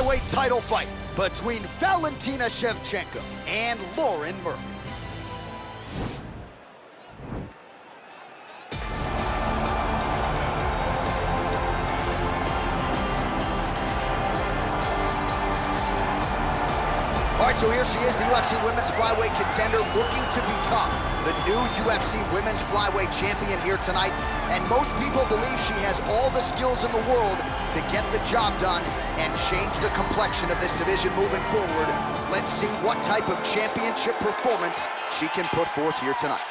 flyweight title fight between Valentina Shevchenko and Lauren Murphy. All right, so here she is, the UFC Women's Flyweight contender looking to become the new UFC Women's Flyweight champion here tonight. And most people believe she has all the skills in the world to get the job done and change the complexion of this division moving forward. Let's see what type of championship performance she can put forth here tonight.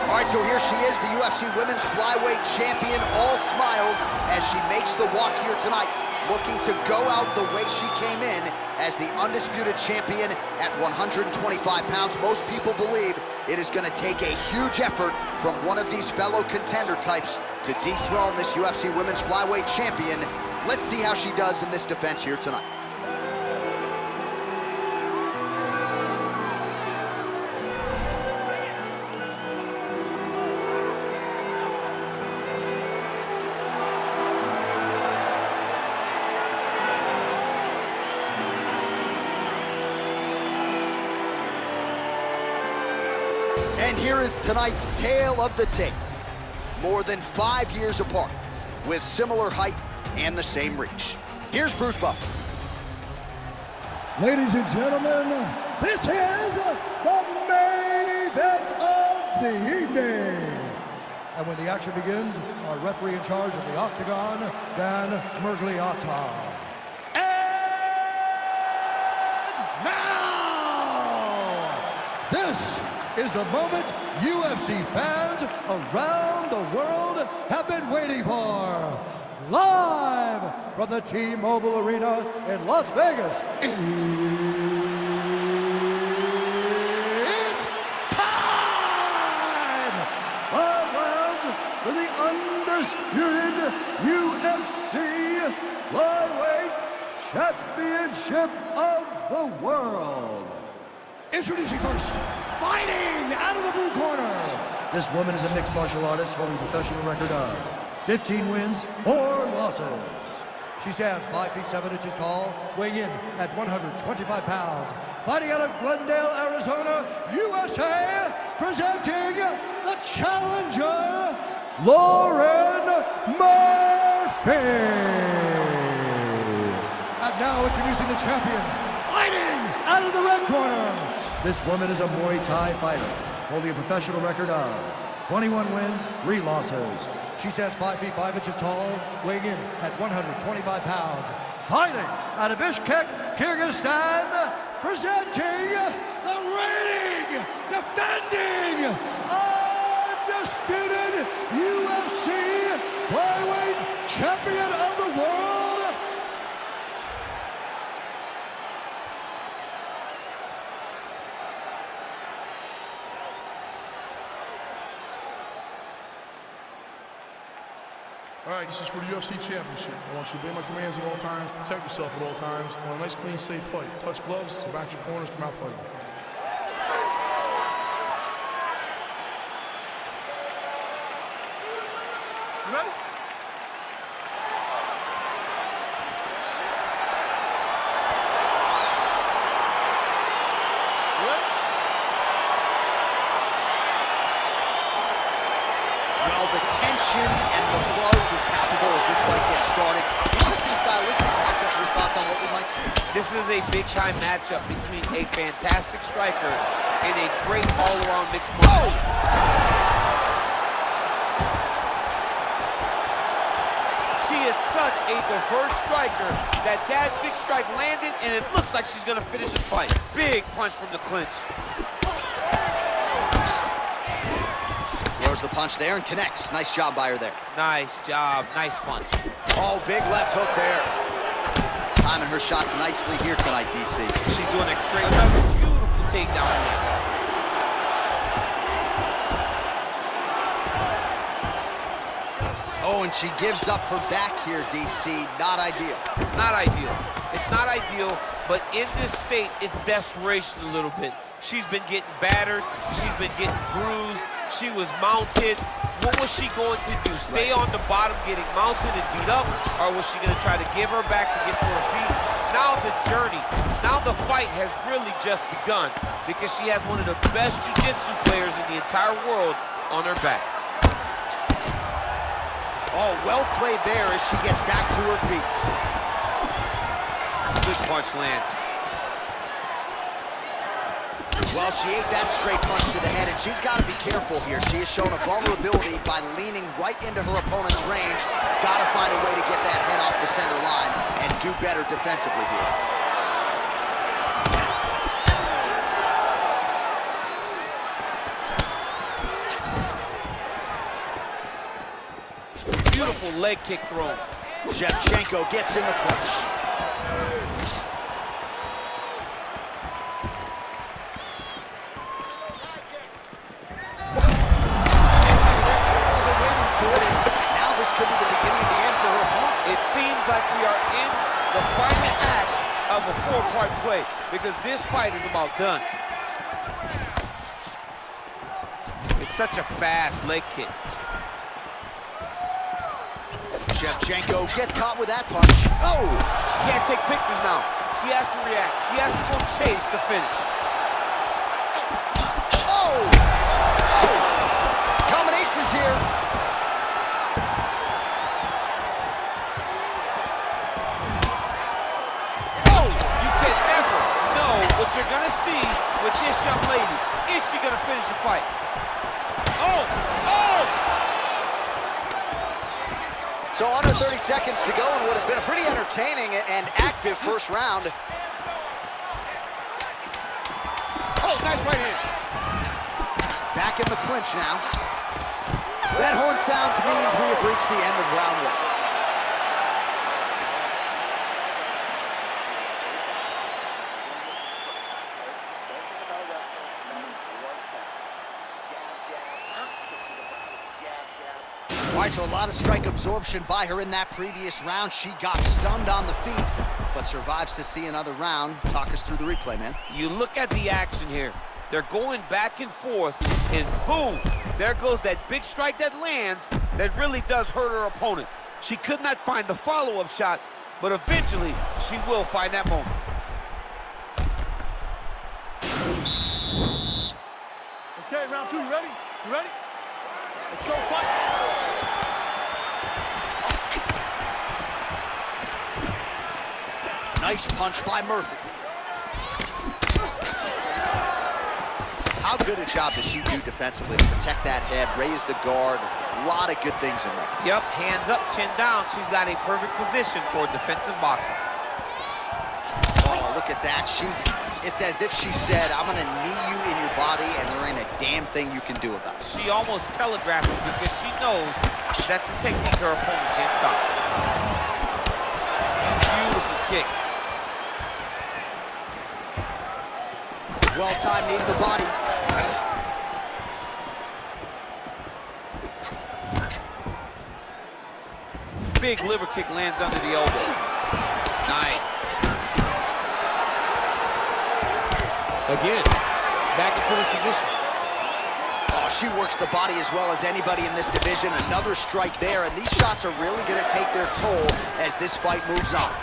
All right, so here she is, the UFC Women's Flyweight champion, all smiles as she makes the walk here tonight, looking to go out the way she came in as the undisputed champion at 125 pounds. Most people believe it is going to take a huge effort from one of these fellow contender types to dethrone this UFC Women's Flyweight champion. Let's see how she does in this defense here tonight. And here is tonight's tale of the tape. More than 5 years apart, with similar height and the same reach. Here's Bruce Buffer. Ladies and gentlemen, this is the main event of the evening. And when the action begins, our referee in charge of the octagon, Dan Mergliata. And now, this is the moment UFC fans around the world have been waiting for. Live from the T-Mobile Arena in Las Vegas, it's time! 5 rounds for the undisputed UFC Flyweight Championship of the world. Introducing first, fighting out of the blue corner. This woman is a mixed martial artist holding a professional record of 15 wins, 4 losses. She stands 5 feet 7 inches tall, weighing in at 125 pounds. Fighting out of Glendale, Arizona, USA, presenting the challenger, Lauren Murphy. And now introducing the champion, fighting out of the red corner. This woman is a Muay Thai fighter, holding a professional record of 21 wins, 3 losses. She stands 5 feet 5 inches tall, weighing in at 125 pounds. Fighting out of Bishkek, Kyrgyzstan, presenting the reigning, defending, undisputed UFC Flyweight Champion of the World. All right, this is for the UFC Championship. I want you to obey my commands at all times, protect yourself at all times. I want a nice, clean, safe fight. Touch gloves, back your corners, come out fighting. You ready? Well, the tension and the buzz is palpable as this fight gets started. Interesting stylistic matchups. Your thoughts on what we might see? This is a big-time matchup between a fantastic striker and a great all-around mixed martial. She is such a diverse striker that big strike landed, and it looks like she's going to finish this fight. Big punch from the clinch. Throws the punch there and connects. Nice job by her there. Nice job. Nice punch. Oh, big left hook there. Timing her shots nicely here tonight, DC. She's doing a great job. Beautiful takedown there. and she gives up her back here, DC. Not ideal. Not ideal. It's not ideal, but in this state, it's desperation a little bit. She's been getting battered. She's been getting bruised. She was mounted. What was she going to do? Stay on the bottom getting mounted and beat up? Or was she going to try to give her back to get to her feet? Now the journey, now the fight has really just begun because she has one of the best jiu-jitsu players in the entire world on her back. Oh, well played there as she gets back to her feet. Good punch lands. Well, she ate that straight punch to the head, and she's got to be careful here. She has shown a vulnerability by leaning right into her opponent's range. Got to find a way to get that head off the center line and do better defensively here. Beautiful leg kick thrown. Shevchenko gets in the clinch. Could be the beginning of the end for her opponent. It seems like we are in the final act of a four-part play because this fight is about done. It's such a fast leg kick. Shevchenko gets caught with that punch. Oh! She can't take pictures now. She has to react. She has to go chase the finish. Oh! Oh! Combinations here. What you're gonna see with this young lady, is she gonna finish the fight? Oh! Oh! So under 30 seconds to go in what has been a pretty entertaining and active first round. Oh, nice right hand. Back in the clinch now. That horn sounds means we have reached the end of round one. All right, so a lot of strike absorption by her in that previous round. She got stunned on the feet, but survives to see another round. Talk us through the replay, man. You look at the action here. They're going back and forth, and boom, there goes that big strike that lands that really does hurt her opponent. She could not find the follow-up shot, but eventually she will find that moment. Okay, round two, you ready? You ready? Let's go fight. Nice punch by Murphy. How good a job does she do defensively to protect that head, raise the guard? A lot of good things in there. Yep, hands up, chin down. She's got a perfect position for defensive boxing. Oh, look at that. It's as if she said, I'm going to knee you in your body, and there ain't a damn thing you can do about it. She almost telegraphed it because she knows that's the technique her opponent can't stop. Beautiful kick. Well-timed knee to the body. Big liver kick lands under the elbow. Nice. Again, back into this position. Oh, she works the body as well as anybody in this division. Another strike there, and these shots are really going to take their toll as this fight moves on.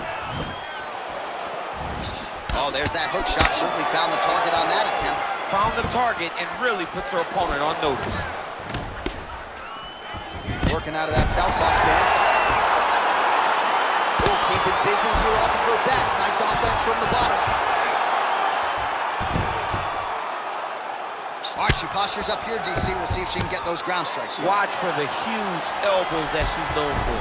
Oh, there's that hook shot. Certainly found the target on that attempt. Found the target and really puts her opponent on notice. Working out of that southpaw stance. Oh, keeping busy here off of her back. Nice offense from the bottom. All right, she postures up here, DC. We'll see if she can get those ground strikes here. Watch for the huge elbows that she's known for.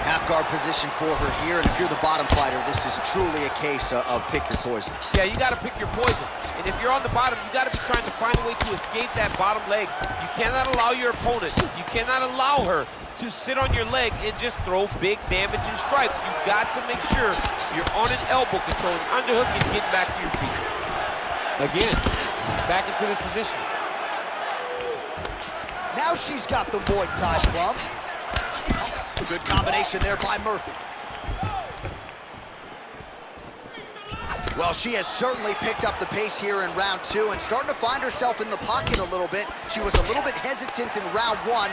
Half guard position for her here, and if you're the bottom fighter, this is truly a case of pick your poison. Yeah, you got to pick your poison. And if you're on the bottom, you got to be trying to find a way to escape that bottom leg. You cannot allow your opponent, you cannot allow her to sit on your leg and just throw big damaging strikes. You've got to make sure you're on an elbow control, an underhook, and getting back to your feet. Again, back into this position. Now she's got the Muay Thai club. Good combination there by Murphy. Well, she has certainly picked up the pace here in round 2 and starting to find herself in the pocket a little bit. She was a little bit hesitant in round 1.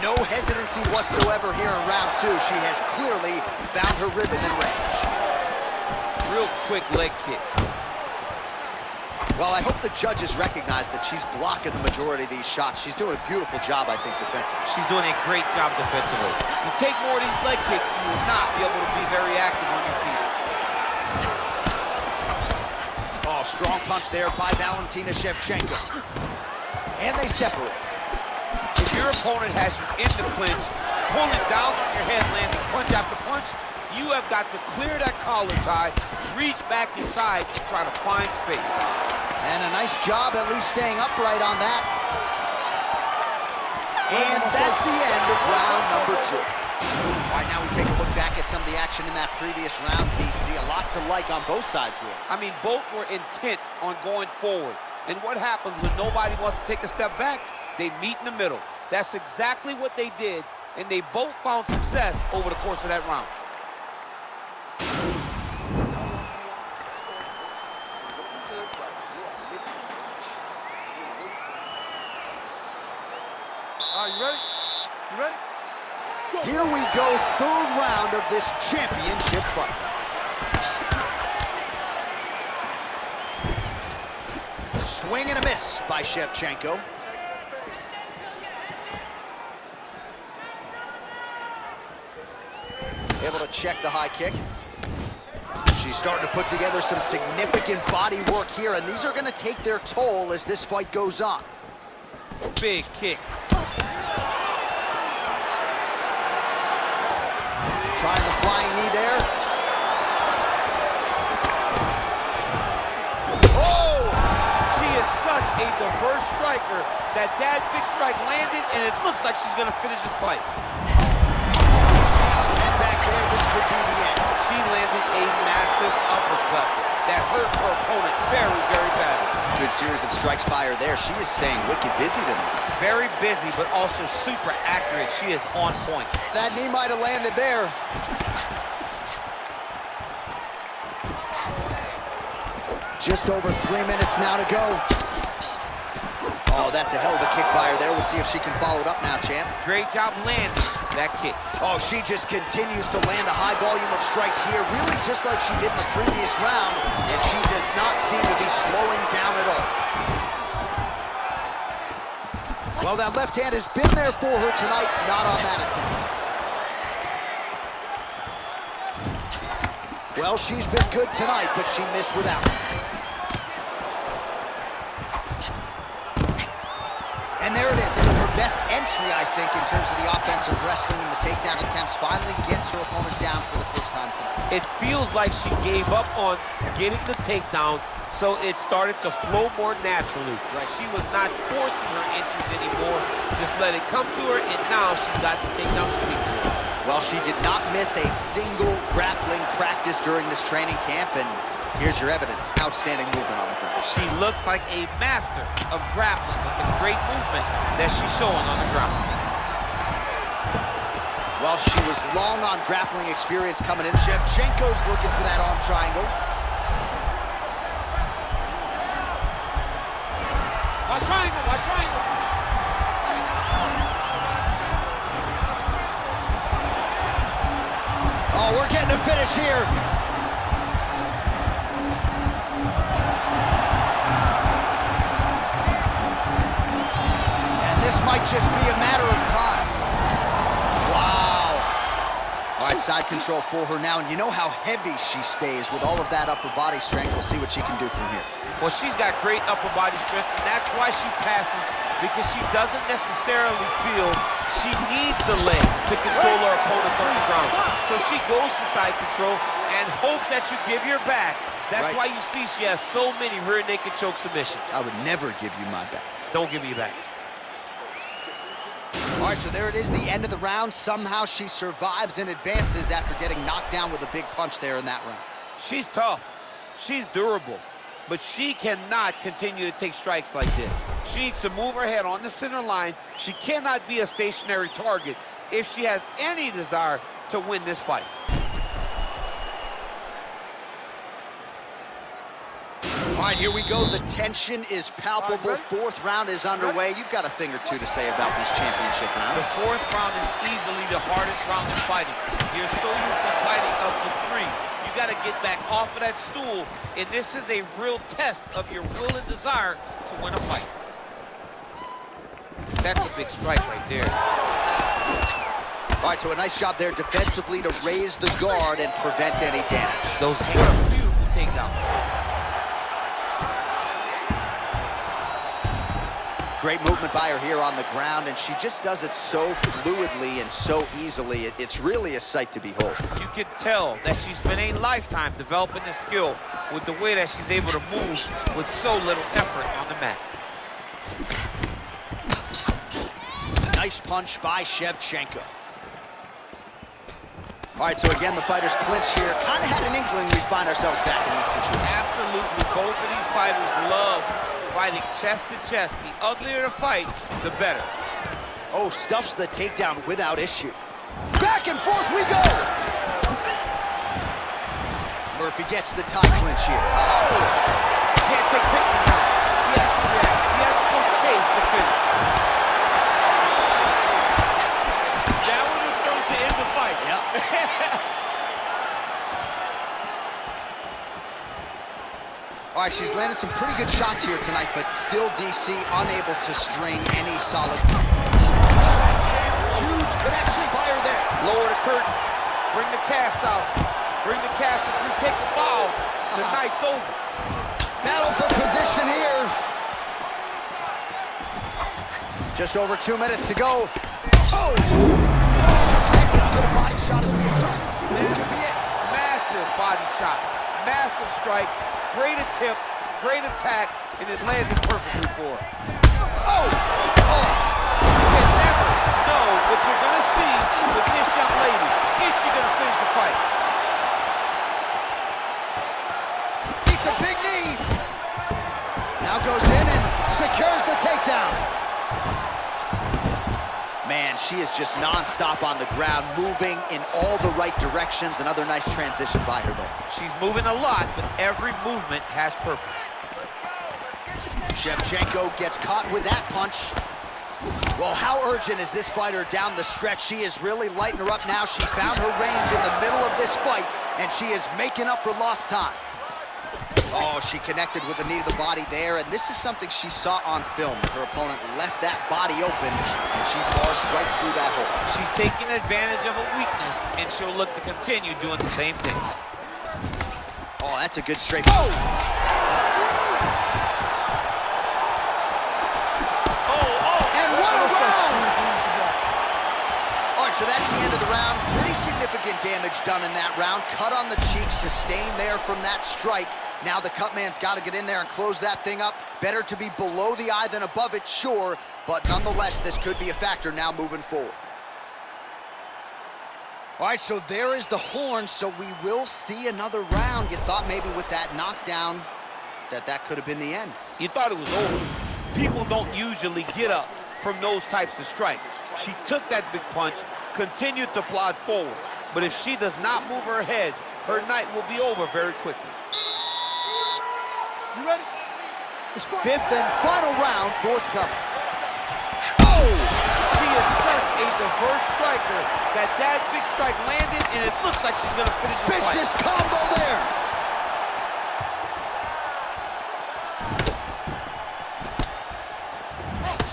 No hesitancy whatsoever here in round 2. She has clearly found her rhythm and range. Real quick leg kick. Well, I hope the judges recognize that she's blocking the majority of these shots. She's doing a beautiful job, I think, defensively. She's doing a great job defensively. You take more of these leg kicks, you will not be able to be very active on your feet. Oh, strong punch there by Valentina Shevchenko. And they separate. If your opponent has you in the clinch, pulling down on your head, landing punch after punch, you have got to clear that collar tie, reach back inside, and try to find space. And a nice job at least staying upright on that. And that's the end of round number 2. All right, now we take a look back at some of the action in that previous round, DC. A lot to like on both sides, really. I mean, both were intent on going forward. And what happens when nobody wants to take a step back? They meet in the middle. That's exactly what they did, and they both found success over the course of that round. All right, you ready? You ready? Here we go, third round of this championship fight. Swing and a miss by Shevchenko. Able to check the high kick. She's starting to put together some significant body work here, and these are going to take their toll as this fight goes on. Big kick. Trying the flying knee there. Oh! She is such a diverse striker that big strike landed, and it looks like she's going to finish this fight. And back there, this could be the end. She landed a massive uppercut that hurt her opponent very, very badly. Good series of strikes by her there. She is staying wicked busy tonight. Very busy, but also super accurate. She is on point. That knee might have landed there. Just over 3 minutes now to go. Oh, that's a hell of a kick by her there. We'll see if she can follow it up now, champ. Great job landing that kick. Oh, she just continues to land a high volume of strikes here, really just like she did in the previous round, and she does not seem to be slowing down at all. Well, that left hand has been there for her tonight, not on that attempt. Well, she's been good tonight, but she missed without it. And there it is. So her best entry, I think, in terms of the offensive wrestling and the takedown attempts, finally gets her opponent down for the first time tonight. It feels like she gave up on getting the takedown, so it started to flow more naturally. Right. She was not forcing her entries anymore. Just let it come to her, and now she's got the takedown to speak to her. Well, she did not miss a single grappling practice during this training camp, and here's your evidence. Outstanding movement on the ground. She looks like a master of grappling with the great movement that she's showing on the ground. Well, she was long on grappling experience coming in. Shevchenko's looking for that arm triangle. Watch triangle, watch triangle. Oh, we're getting a finish here. And this might just be a matter of time. Wow. All right, side control for her now. And you know how heavy she stays with all of that upper body strength. We'll see what she can do from here. Well, she's got great upper body strength, and that's why she passes, because she doesn't necessarily feel she needs the legs to control her opponent on the ground. So she goes to side control and hopes that you give your back. That's why you see she has so many rear naked choke submissions. I would never give you my back. Don't give me your back. All right, so there it is, the end of the round. Somehow she survives and advances after getting knocked down with a big punch there in that round. She's tough. She's durable. but she cannot continue to take strikes like this. She needs to move her head on the center line. She cannot be a stationary target if she has any desire to win this fight. All right, here we go. The tension is palpable. Fourth round is underway. You've got a thing or two to say about these championship The rounds. fourth round is easily the hardest round in fighting. You're so used to fighting up to 3. You got to get back off of that stool, and this is a real test of your will and desire to win a fight. That's a big strike right there. All right, so a nice job there defensively to raise the guard and prevent any damage. Those hands are beautiful takedown. Great movement by her here on the ground, and she just does it so fluidly and so easily. It's really a sight to behold. You can tell that she's been a lifetime developing this skill with the way that she's able to move with so little effort on the mat. Nice punch by Shevchenko. All right, so again, the fighters clinch here. Kind of had an inkling we'd find ourselves back in this situation. Absolutely. Both of these fighters love fighting chest to chest. The uglier the fight, the better. Oh, stuffs the takedown without issue. Back and forth we go! Murphy gets the tie clinch here. Oh! Can't take pictures now. She has to react. She has to go chase the finish. That one was going to end the fight. Yep. All right, she's landed some pretty good shots here tonight, but still DC unable to string any solid. Huge connection by her there. Lower the curtain. Bring the cast out. Bring the cast through. Take the foul. The night's over. Battle for position here. Just over 2 minutes to go. Oh! That's as good a body shot as we have seen. This could be it. Massive body shot. Massive strike. Great attempt. Great attack. And it's landed perfectly for her. Oh! Oh! You can never know what you're going to see with this young lady. Is she going to finish the fight? Eats a big knee. Now goes in and secures the takedown. Man, she is just non-stop on the ground, moving in all the right directions. Another nice transition by her there. She's moving a lot, but every movement has purpose. Shevchenko gets caught with that punch. Well, how urgent is this fighter down the stretch? She is really lighting her up now. She found her range in the middle of this fight, and she is making up for lost time. Oh, she connected with the knee to the body there, and this is something she saw on film. Her opponent left that body open, and she barged right through that hole. She's taking advantage of a weakness, and she'll look to continue doing the same things. Oh, that's a good straight. Oh! And what a round! All right, so that's the end of the round. Pretty significant damage done in that round. Cut on the cheek, sustained there from that strike. Now the cut man's got to get in there and close that thing up. Better to be below the eye than above it, sure, but nonetheless, this could be a factor now moving forward. All right, so there is the horn, so we will see another round. You thought maybe with that knockdown that could have been the end. You thought it was over. People don't usually get up from those types of strikes. She took that big punch, continued to plod forward, but if she does not move her head, her night will be over very quickly. You ready? Fifth and final round, forthcoming. Oh! She is such a diverse striker that big strike landed, and it looks like she's going to finish this fight. Vicious combo there.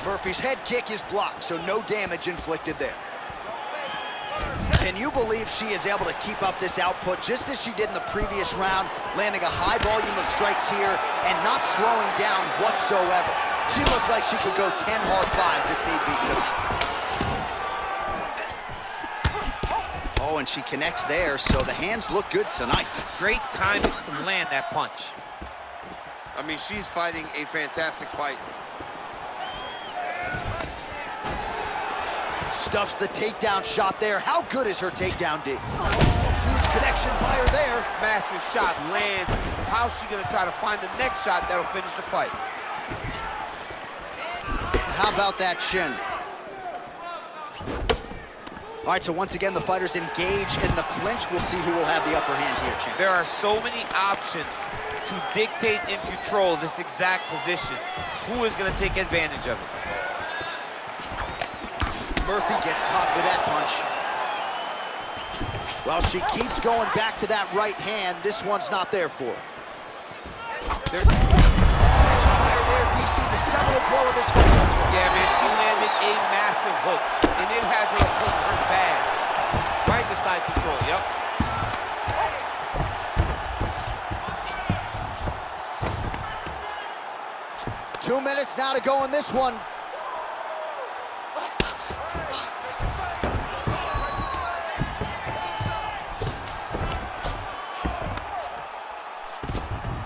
Murphy's head kick is blocked, so no damage inflicted there. Can you believe she is able to keep up this output just as she did in the previous round, landing a high volume of strikes here and not slowing down whatsoever? She looks like she could go 10 hard fives if need be tonight. Oh, and she connects there, so the hands look good tonight. Great timing to land that punch. I mean, she's fighting a fantastic fight. Stuffs the takedown shot there. How good is her takedown, D? Huge connection by her there. Massive shot lands how's she gonna try to find the next shot that'll finish the fight? How about that shin? All right, so once again, the fighters engage in the clinch. We'll see who will have the upper hand here, champ. There are so many options to dictate and control this exact position. Who is gonna take advantage of it? Murphy gets caught with that punch. Well, she keeps going back to that right hand. This one's not there for her. Fire there, DC, the seminal blow of this fight thus far. Yeah, man, she landed a massive hook, and it has her hook her bad. Right to side control, yep. 2 minutes now to go in this one.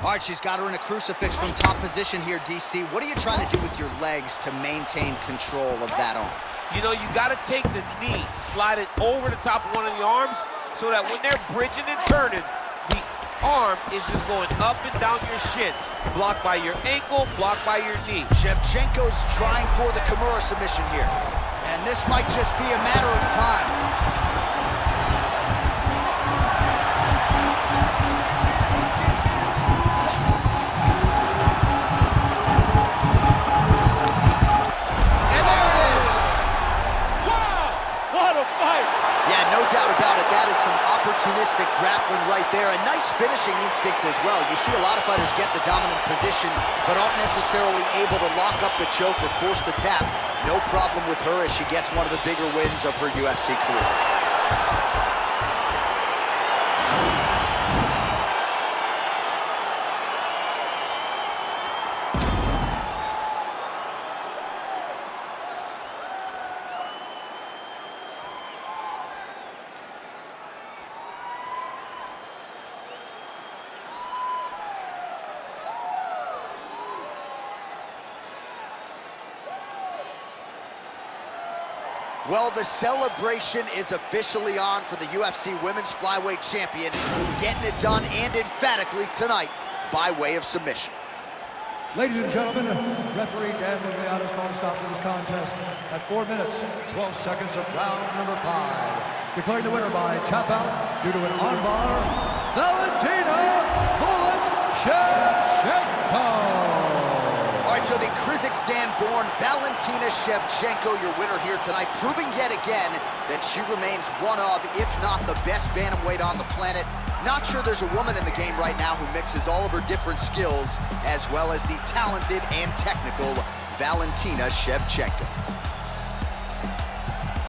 All right, she's got her in a crucifix from top position here, DC. What are you trying to do with your legs to maintain control of that arm? You know, you got to take the knee, slide it over the top of one of the arms so that when they're bridging and turning, the arm is just going up and down your shin. Blocked by your ankle, blocked by your knee. Shevchenko's trying for the Kimura submission here. And this might just be a matter of time. No doubt about it, that is some opportunistic grappling right there, and nice finishing instincts as well. You see a lot of fighters get the dominant position, but aren't necessarily able to lock up the choke or force the tap. No problem with her as she gets one of the bigger wins of her UFC career. Well, the celebration is officially on for the UFC Women's Flyweight Champion, getting it done and emphatically tonight by way of submission. Ladies and gentlemen, referee Dan Migliata's called a stop to this contest at 4 minutes, 12 seconds of round number 5. Declaring the winner by tap out due to an armbar, Valentina Shevchenko. All right, so the Kazakhstan-born Valentina Shevchenko, your winner here tonight, proving yet again that she remains one of, if not the best bantamweight on the planet. Not sure there's a woman in the game right now who mixes all of her different skills, as well as the talented and technical Valentina Shevchenko.